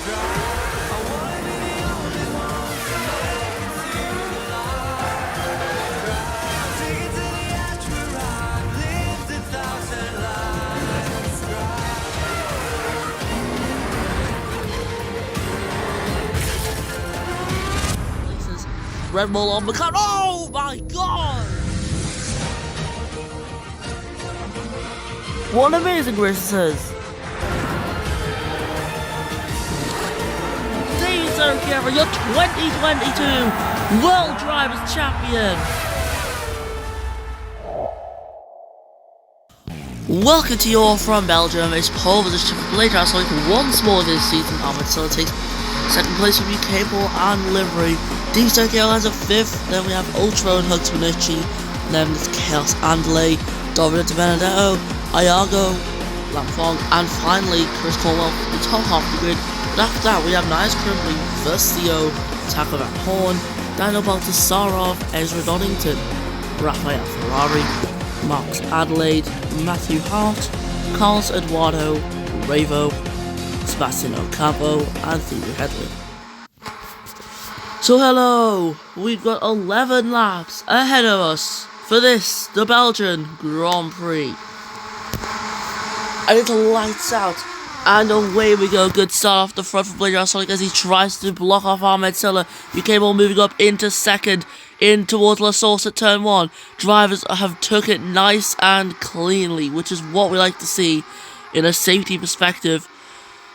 Red Bull on the cut. Oh my god! What an amazing race this is! Camera, your 2022 World Drivers Champion! Welcome to you all from Belgium. It's pole position for Blade Drive Sonic once more this season. So it takes second place from UK Ball and Livery. Deep Tokyo has a fifth. Then we have Ultra and Hugs Benucci. Then it's Chaos Andale, Dominant Benedetto, Iago, Lampfong, and finally Chris Cornwell in the top half of the grid. But after that, we have Nice Crimley, Versio, Taco Van Horn, Daniel Baltasarov, Ezra Donington, Raphael Ferrari, Marcus Adelaide, Matthew Hart, Carlos Eduardo, Ravo, Sebastian Ocampo, and Theo Headley. So hello, we've got 11 laps ahead of us for this, the Belgian Grand Prix. And it's lights out. And away we go. Good start off the front for Blade Drive Sonic as he tries to block off Ahmed Silla. UK Ball moving up into second, in towards La Source at turn 1. Drivers have took it nice and cleanly, which is what we like to see in a safety perspective.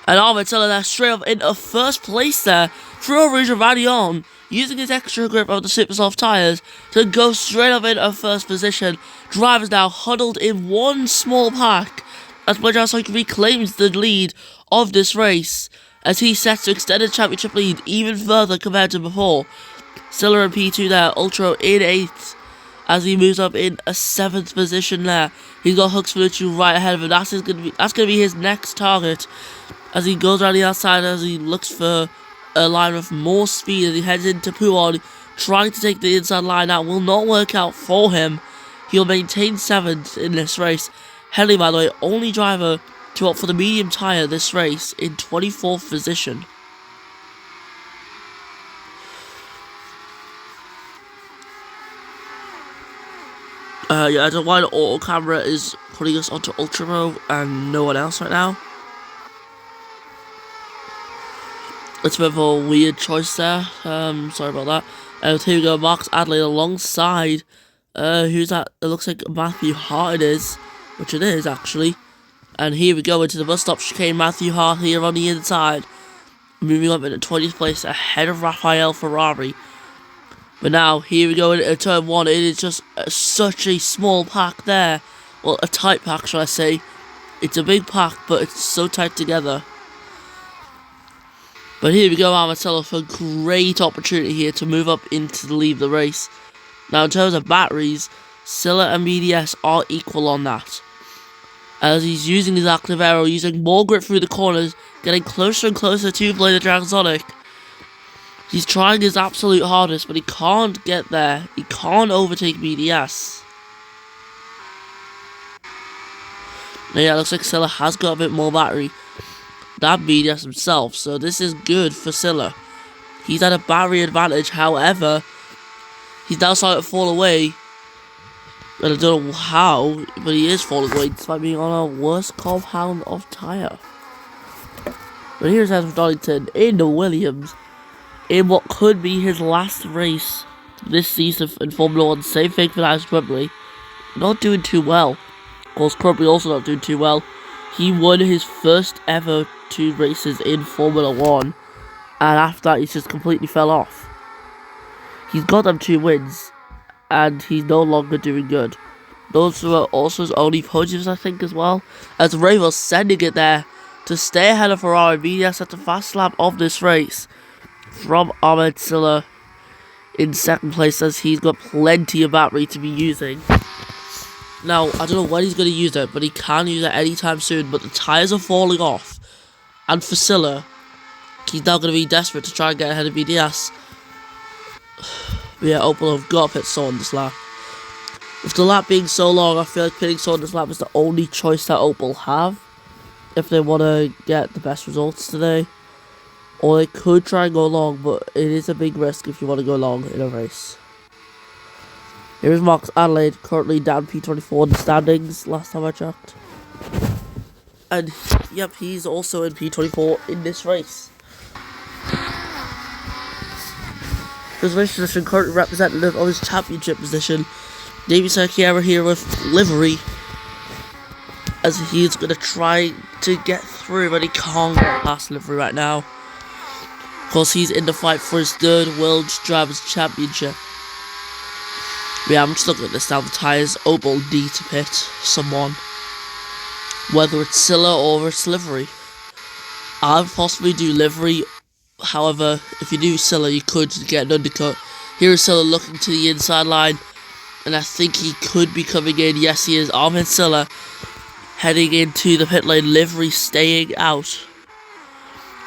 And Ahmed Silla there straight up into first place there through Rouge Radion, using his extra grip of the super soft tyres to go straight up into first position. Drivers now huddled in one small pack as Blade Drive Sonic reclaims the lead of this race, as he sets to extend the championship lead even further compared to before. Silla in P2 there, Ultra in 8th, as he moves up in a 7th position there. He's got Hux Felucci right ahead of him. That's gonna be his next target, as he goes around the outside, as he looks for a line with more speed as he heads into Puon, trying to take the inside line. That will not work out for him. He'll maintain 7th in this race. Headley, by the way, only driver to opt for the medium tyre this race, in 24th position. Yeah, I don't know why the auto camera is putting us onto Ultra Mode and no one else right now. It's a bit of a weird choice there. Sorry about that. Here we go, Marcus Adelaide alongside. Who's that? It looks like Matthew Hart it is. Which it is, actually. And here we go into the bus stop chicane. Matthew Hart here on the inside, moving up into 20th place ahead of Raphael Ferrari. But now, here we go into turn 1. It is just such a small pack there. Well, a tight pack, shall I say. It's a big pack, but it's so tight together. But here we go, Amatella, for a great opportunity here to move up into the lead of the race. Now, in terms of batteries, Silla and BDS are equal on that, as he's using his active aero, using more grip through the corners, getting closer and closer to Blade Drive Sonic. He's trying his absolute hardest, but he can't get there. He can't overtake BDS. Now, yeah, it looks like Silla has got a bit more battery than BDS himself, so this is good for Silla. He's at a battery advantage, however, he's now starting to fall away. And I don't know how, but he is falling away despite being on a worse compound of tyre. But here's Ezra Donington in the Williams, in what could be his last race this season in Formula 1. Same thing for Nice Crimley. Not doing too well. Of course, Crimley also not doing too well. He won his first ever 2 races in Formula 1, and after that he just completely fell off. He's got them 2 wins, and he's no longer doing good. Those were also his only podiums, I think, as well, as Ray was sending it there to stay ahead of Ferrari. BDS at the fast lap of this race from Ahmed Silla in 2nd place, as he's got plenty of battery to be using. Now, I don't know when he's going to use it, but he can use it anytime soon, but the tyres are falling off, and for Silla, he's now going to be desperate to try and get ahead of BDS. Yeah, Opel have got to pit so on this lap. With the lap being so long, I feel like pitting so on this lap is the only choice that Opel have if they want to get the best results today. Or they could try and go long, but it is a big risk if you want to go long in a race. Here is Max Adelaide, currently down P24 in the standings, last time I checked. And, yep, he's also in P24 in this race. His race position, current representative of his championship position, Davey Serchiera here with livery, as he's going to try to get through, but he can't get past livery right now. Of course, he's in the fight for his third World Drivers' Championship. Yeah, I'm just looking at this now. The tyres, Opel D to pit someone. Whether it's Silla or it's livery. I would possibly do livery. However, if you do Silla, you could get an undercut. Here is Silla looking to the inside line. And I think he could be coming in. Yes, he is. Armin Silla heading into the pit lane. Livery staying out,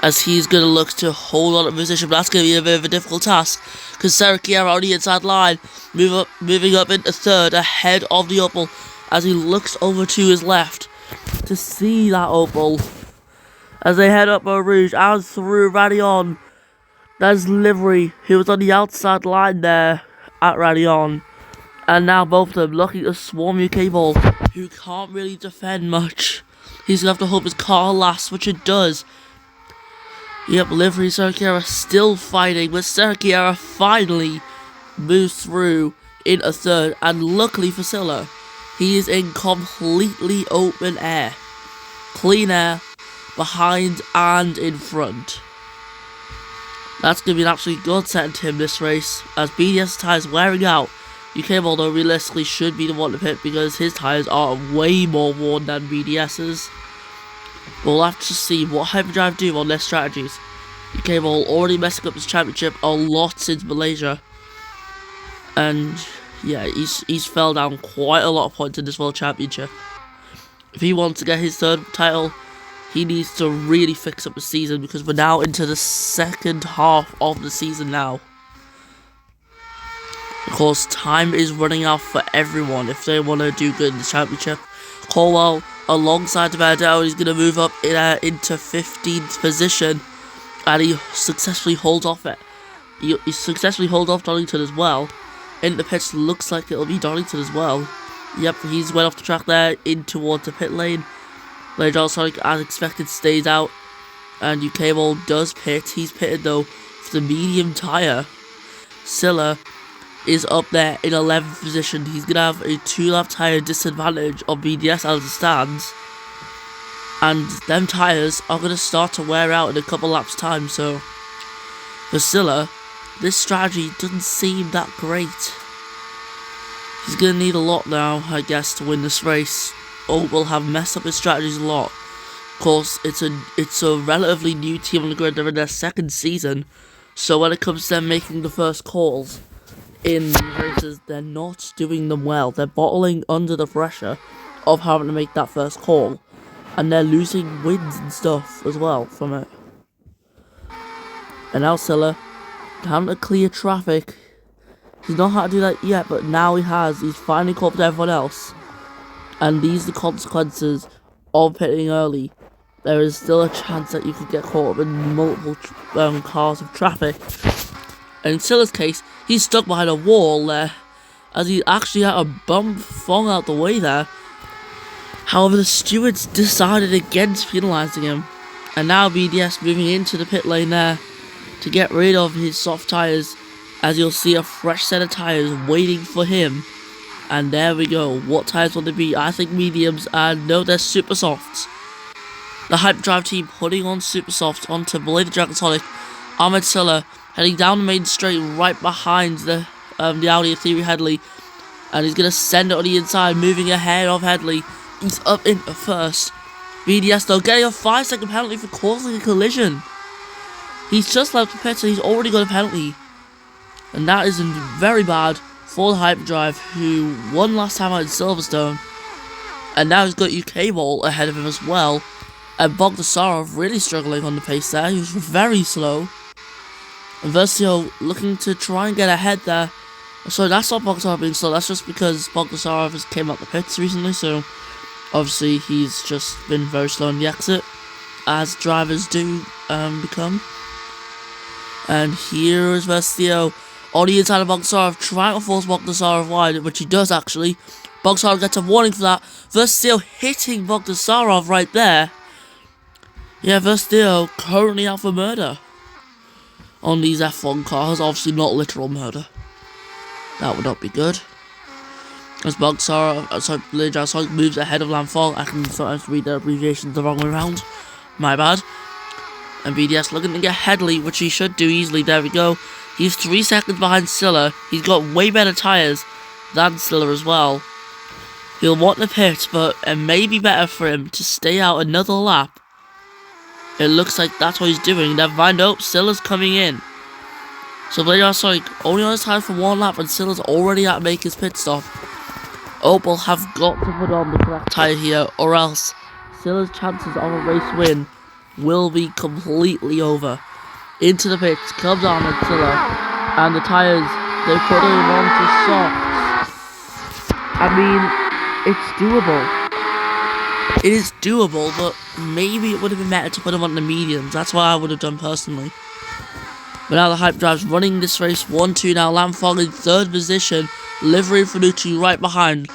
as he's going to look to hold on to position. But that's going to be a bit of a difficult task, because Serchiera on the inside line, moving up into third, ahead of the Opel, as he looks over to his left to see that Opel, as they head up Eau Rouge and through Radion. There's livery, who was on the outside line there at Radion, and now both of them looking to swarm UK Ball, who can't really defend much. He's going to have to hope his car lasts, which it does. Yep, livery Serchiera still fighting, but Serchiera finally moves through in a third, and luckily for Silla, he is in completely open air. Clean air, behind and in front. That's going to be an absolute godsend to him this race, as BDS tyres wearing out. UK Ball, though, realistically should be the one to pit, because his tyres are way more worn than BDS's. We'll have to see what Hyperdrive do on their strategies. UK Ball already messing up his championship a lot since Malaysia. And yeah, he's fell down quite a lot of points in this World Championship. If he wants to get his third title, he needs to really fix up the season, because we're now into the second half of the season now. Of course, time is running out for everyone if they want to do good in the championship. Colwell, alongside the Bandel, he's going to move up into 15th position, and he successfully holds off it. He successfully holds off Donington as well. In the pits, looks like it'll be Donington as well. Yep, he's went off the track there, in towards the pit lane. Later, Sonic, as expected, stays out, and UK Ball does pit. He's pitted though for the medium tyre. Silla is up there in 11th position. He's going to have a 2-lap tyre disadvantage on BDS as it stands. And them tyres are going to start to wear out in a couple laps time. So for Silla, this strategy doesn't seem that great. He's going to need a lot now, I guess, to win this race. Will have messed up his strategies a lot. Of course, it's a relatively new team on the grid. They're in their second season. So when it comes to them making the first calls in these races, they're not doing them well. They're bottling under the pressure of having to make that first call, and they're losing wins and stuff as well from it. And now Silla, having to clear traffic. He's not had to do that yet, but now he has. He's finally caught up to everyone else, and these are the consequences of pitting early. There is still a chance that you could get caught up in multiple cars of traffic. And in Silla's case, he's stuck behind a wall there, as he actually had a bump flung out the way there. However, the stewards decided against penalising him, and now BDS moving into the pit lane there to get rid of his soft tyres, as you'll see a fresh set of tyres waiting for him. And there we go. What tyres will they be? I think mediums, and no, they're super softs. The Hyperdrive team putting on super softs onto Belay the Dragon Sonic. Ahmed Silla heading down the main straight right behind the Audi of Thierry Headley, and he's going to send it on the inside, moving ahead of Headley. He's up into first. BDS though getting a 5-second penalty for causing a collision. He's just left the pit, so he's already got a penalty, and that is very bad for the Hyperdrive, who won last time out in Silverstone, and now he's got UK Ball ahead of him as well. And Bogdasarov really struggling on the pace there. He was very slow. And Versio looking to try and get ahead there. So that's not Bogdasarov being slow. That's just because Bogdasarov has came out the pits recently. So obviously he's just been very slow on the exit, as drivers do become. And here is Vestio on the inside of Bogsarov, trying to force Bogsarov wide, which he does actually. Bogsarov gets a warning for that. Vestio hitting Bogsarov right there. Yeah, Vestio currently out for murder on these F1 cars. Obviously not literal murder. That would not be good. As Bogsarov moves ahead of Lamfong. I can sometimes read the abbreviations the wrong way around. My bad. And BDS looking to get Headley, which he should do easily. There we go. He's 3 seconds behind Silla. He's got way better tyres than Silla as well. He'll want the pit, but it may be better for him to stay out another lap. It looks like that's what he's doing. Never mind, nope, Silla's coming in. So Belgian only on his time for 1 lap, and Silla's already out to make his pit stop. Opel have got to put on the correct tyre here, or else Silla's chances of a race win will be completely over. Into the pits comes on and Silla, and the tyres, they put him on to softs. I mean, it's doable. It is doable, but maybe it would have been better to put him on the mediums. That's what I would have done personally. But now the Hype Drive's running this race 1-2 now. Lamfong in 3rd position. Livery and Finucci right behind.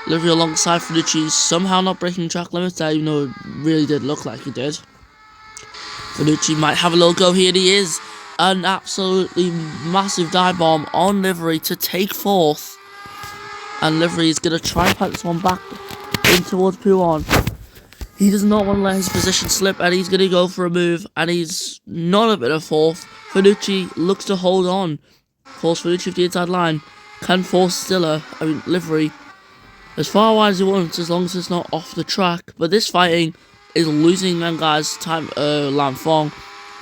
Livery alongside Finucci, somehow not breaking track limits there, even though it really did look like he did. Finucci might have a little go here, and he is. An absolutely massive dive bomb on Livery to take 4th. And Livery is going to try and put this one back in towards Pouon. He does not want to let his position slip, and he's going to go for a move, and he's not a bit of 4th. Finucci looks to hold on. Force Finucci to the inside line. Can force Livery as far wide as he wants, as long as it's not off the track. But this fighting is losing them guys time. Lamfong,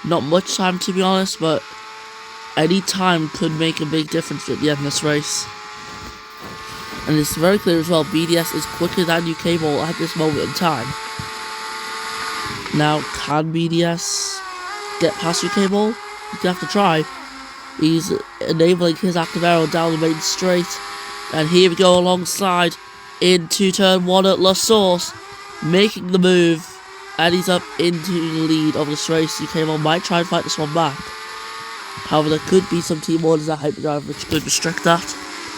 not much time to be honest, but any time could make a big difference at the end of this race. And it's very clear as well, BDS is quicker than UK Ball at this moment in time. Now, can BDS get past UK Ball? He's going to have to try. He's enabling his active arrow down the main straight. And here we go alongside into turn 1 at La Source, making the move. And he's up into the lead of this race. UK Ball might try and fight this one back. However, there could be some team orders at Hyperdrive which could restrict that.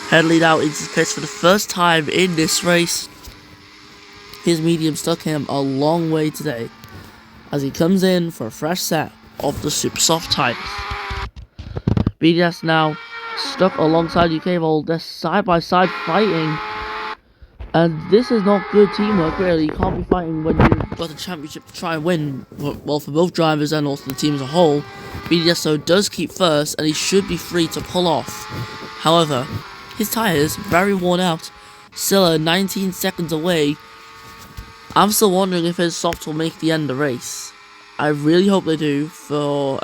Headley now into his pits for the first time in this race. His medium stuck him a long way today, as he comes in for a fresh set of the super soft types. BDS now stuck alongside UK Ball. They're side by side fighting, and this is not good teamwork really. You can't be fighting when you've got the championship to try and win, well, for both drivers and also the team as a whole. BDS though does keep first, and he should be free to pull off. However, his tyres very worn out. Silla 19 seconds away. I'm still wondering if his softs will make the end of the race. I really hope they do, for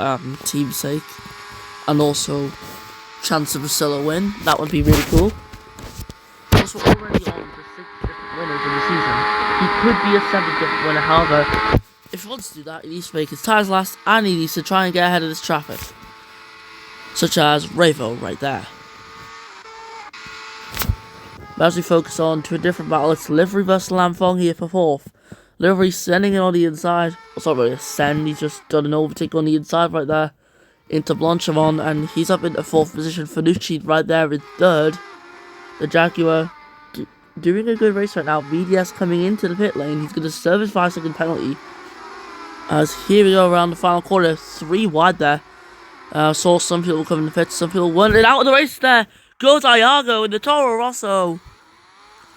team's sake, and also chance of a Silla win. That would be really cool. Also, already on to 6 different winners in the season. He could be a 7th different winner. However, if he wants to do that, he needs to make his tyres last, and he needs to try and get ahead of this traffic, such as Ravo right there. But as we focus on to a different battle, it's Livery versus Lamfong here for 4th. Livery sending it on the inside. Well, it's not really a send, he's just done an overtake on the inside right there into Blanchimon, and he's up into 4th position. Finucci right there in 3rd. The Jaguar doing a good race right now. BDS coming into the pit lane. He's going to serve his 5-second penalty. As here we go around the final quarter, 3 wide there. Saw some people coming to the pit, some people weren't out of the race there. Goes Iago in the Toro Rosso.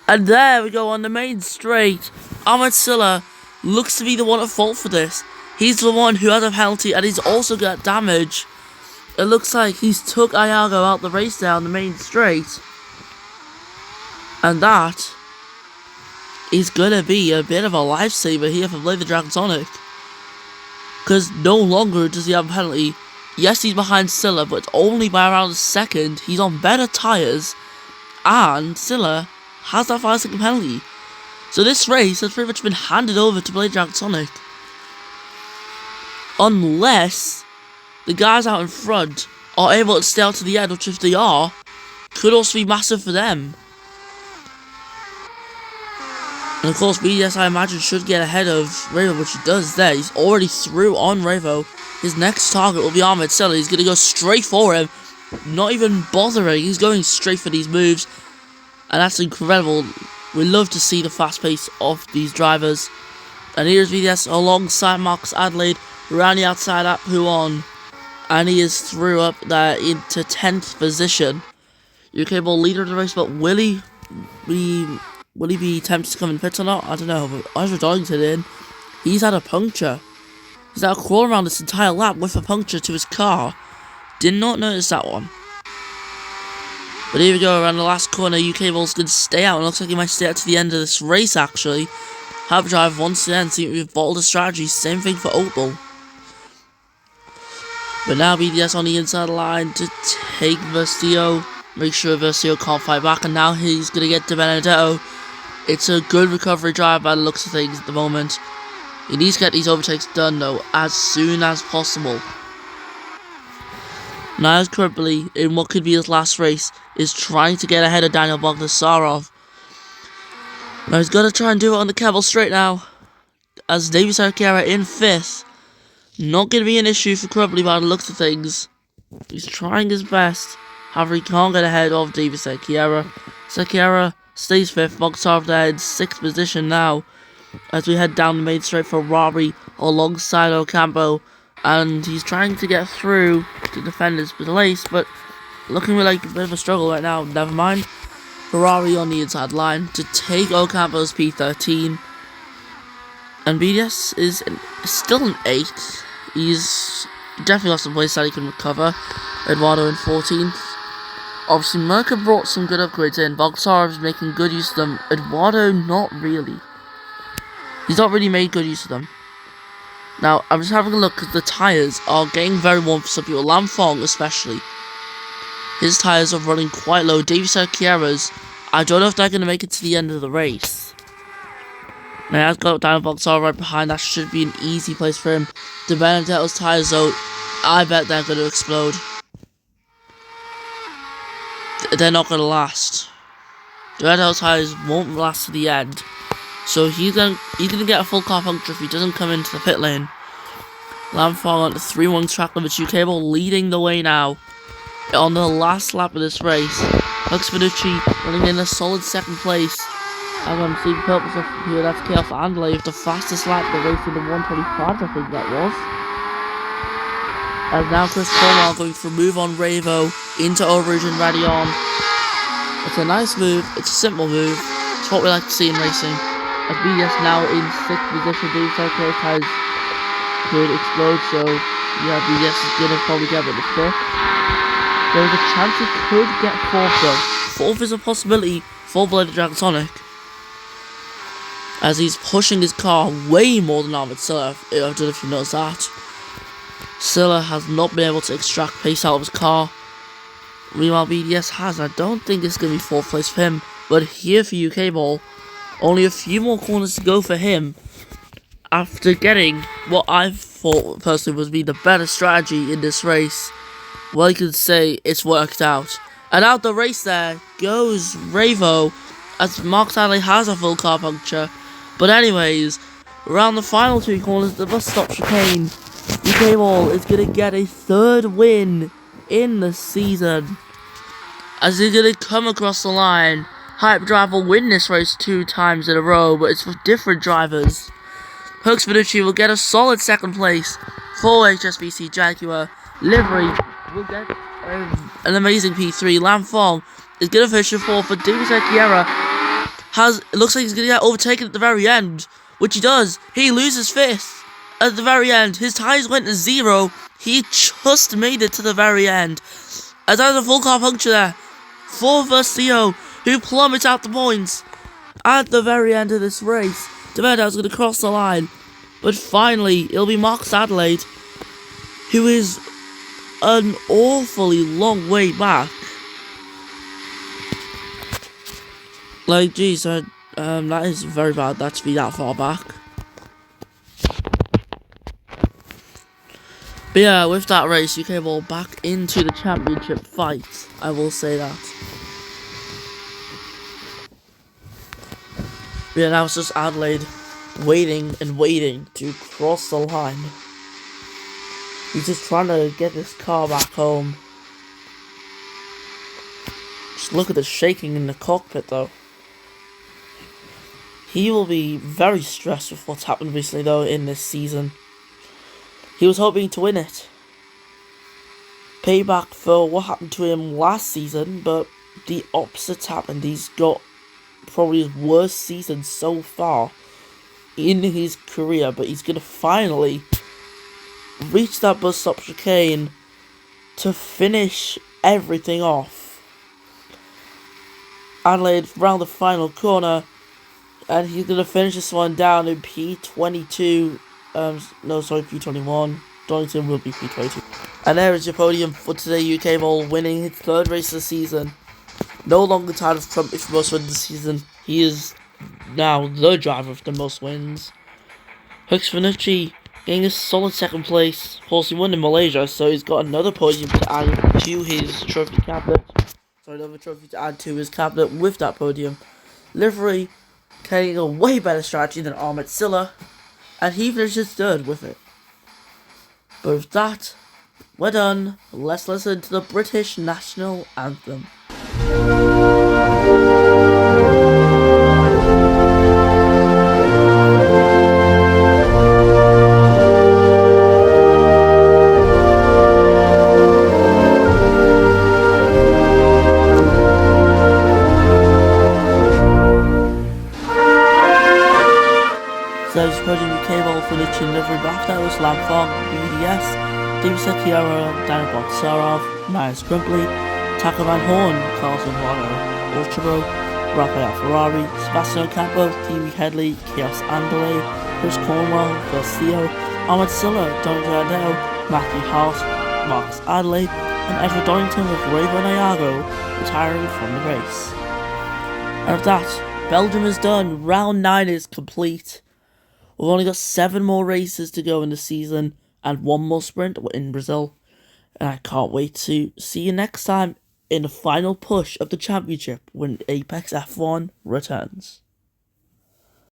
And there we go on the main straight. Ahmed Silla looks to be the one at fault for this. He's the one who has a penalty, and he's also got damage. It looks like he's took Iago out the race down the main straight. And that is going to be a bit of a lifesaver here for Blade the Dragon Sonic. Because no longer does he have a penalty. Yes, he's behind Silla, but it's only by around a second. He's on better tyres, and Silla has that 5-second penalty. So this race has pretty much been handed over to Blade Dragon Sonic. Unless the guys out in front are able to stay out to the end, which if they are, could also be massive for them. And of course, BDS, I imagine, should get ahead of Ravo, which he does there. He's already through on Ravo. his next target will be Ahmed Seller. He's going to go straight for him, not even bothering. He's going straight for these moves, and that's incredible. We love to see the fast pace of these drivers. And here's VDS alongside Max Adelaide around the outside at Huon, and he is through up there into 10th position. UK Ball leader of the race, but will he be tempted to come in pits or not? I don't know, but Ezra Darlington in. He's had a puncture. He's had a crawl around this entire lap with a puncture to his car. Did not notice that one. But here we go, around the last corner. UK Ball's going to stay out, and looks like he might stay out to the end of this race, actually. Hyperdrive once again seems to be bold a strategy. Same thing for Opal. But now BDS on the inside line to take Versio. Make sure Versio can't fight back, and now he's going to get to Benedetto. It's a good recovery drive by the looks of things at the moment. He needs to get these overtakes done though as soon as possible. Niles Cribley, in what could be his last race, is trying to get ahead of Daniel Bogdasarov. Now he's got to try and do it on the Kevel straight now, as David Sarkiera in 5th. Not going to be an issue for Cribley by the looks of things. He's trying his best, however he can't get ahead of David Sarkiera. Sarkiera stays 5th, Bogdasarov there in 6th position now, as we head down the main straight for Ferrari alongside Ocampo, and he's trying to get through to defend his place, but looking like a bit of a struggle right now. Never mind. Ferrari on the inside line to take Ocampo's P13, and BDS is still an 8th. He's definitely got some place that he can recover. Eduardo in 14th. Obviously Merca brought some good upgrades in. Bogdasarov is making good use of them. Eduardo not really. He's not really made good use of them. Now, I'm just having a look because the tyres are getting very warm for some people. Lam Fong especially. His tyres are running quite low. Davey Sarkiera's, I don't know if they're going to make it to the end of the race. Now, I've got Daniel Bogdasarov right behind. That should be an easy place for him. The Benedetto's tyres though, I bet they're going to explode. They're not going to last. The Benedetto's tyres won't last to the end. So he's gonna get a full car puncture if he doesn't come into the pit lane. Lamfall on the 3-1 track limits. UK Ball leading the way now on the last lap of this race. Lux Finucci running in a solid 2nd place. As I'm seeing purpose of here, that's Chaos Andley with the fastest lap of the race in the 125, I think that was. As now Chris Cornwall going for a move on Ravo into Overage and Radion. It's a nice move, it's a simple move. It's what we like to see in racing. As BDS now in 6th position, David Sarkiera has could explode, so yeah, BDS is gonna probably get it to 5th. There's a chance he could get 4th though. 4th is a possibility for Bladed Dragon Sonic, as he's pushing his car way more than Ahmed Silla. I don't know if you noticed that. Silla has not been able to extract pace out of his car. Meanwhile, BDS has. I don't think it's going to be 4th place for him, but here for UK Ball, only a few more corners to go for him after getting what I thought personally was be the better strategy in this race. Well, you could say it's worked out. And out the race there goes Ravo, as Mark Sadley has a full car puncture. But anyways, around the final 2 corners, the bus stop chicane, UK Ball is going to get a 3rd win in the season, as he's going to come across the line. Hyperdrive will win this race 2 times in a row, but it's for different drivers. Hooks Finucci will get a solid 2nd place for HSBC Jaguar. Livery will get an amazing P3. Lam Fong is going to finish in 4th, but David Sarkiera it looks like he's going to get overtaken at the very end, which he does. He loses 5th at the very end. His tyres went to 0. He just made it to the very end, as there's a full car puncture there for Versio, who plummets out the points at the very end of this race. Demerda's going to cross the line, but finally it'll be Marcus Adelaide, who is an awfully long way back. Like, geez, that is very bad that to be that far back. But yeah, with that race, UK Ball back into the championship fight. I will say that. But yeah, now it's just Adelaide waiting and waiting to cross the line. He's just trying to get this car back home. Just look at the shaking in the cockpit though. He will be very stressed with what's happened recently though in this season. He was hoping to win it. Payback for what happened to him last season, but the opposite's happened. He's got probably his worst season so far in his career, but he's going to finally reach that bus stop chicane to finish everything off. Adelaide round the final corner, and he's going to finish this one down in P22. P21. Donington will be P22. And there is your podium for today. UK Bowl winning his third race of the season. No longer tied of Trump for most wins this season. He is now the driver with the most wins. Hux Finucci getting a solid second place. Of course, he won in Malaysia, so he's got another podium to add to his trophy cabinet. Another trophy to add to his cabinet with that podium. Livery carrying a way better strategy than Ahmed Silla, and he finishes third with it. But with that, we're done. Let's listen to the British National Anthem. So he's podium UK Bowl for the Chin Livery, but after that was Lam Fong, BDS, Dimsa Kiara, Daniel Boksarov, Myers Crumpley, Taco Van Horn, Carlson Warner, Ultrabo, Raphael Ferrari, Sebastian Campo, Stevie Headley, Chaos Andale, Chris Cornwell, Garcia, Ahmed Silla, Donald Jardel, Matthew Hart, Marcus Adelaide, and Edward Donington with Raven Ayago retiring from the race. And with that, Belgium is done. Round 9 is complete. We've only got 7 more races to go in the season and 1 more sprint in Brazil. And I can't wait to see you next time in the final push of the championship when APX F1 returns.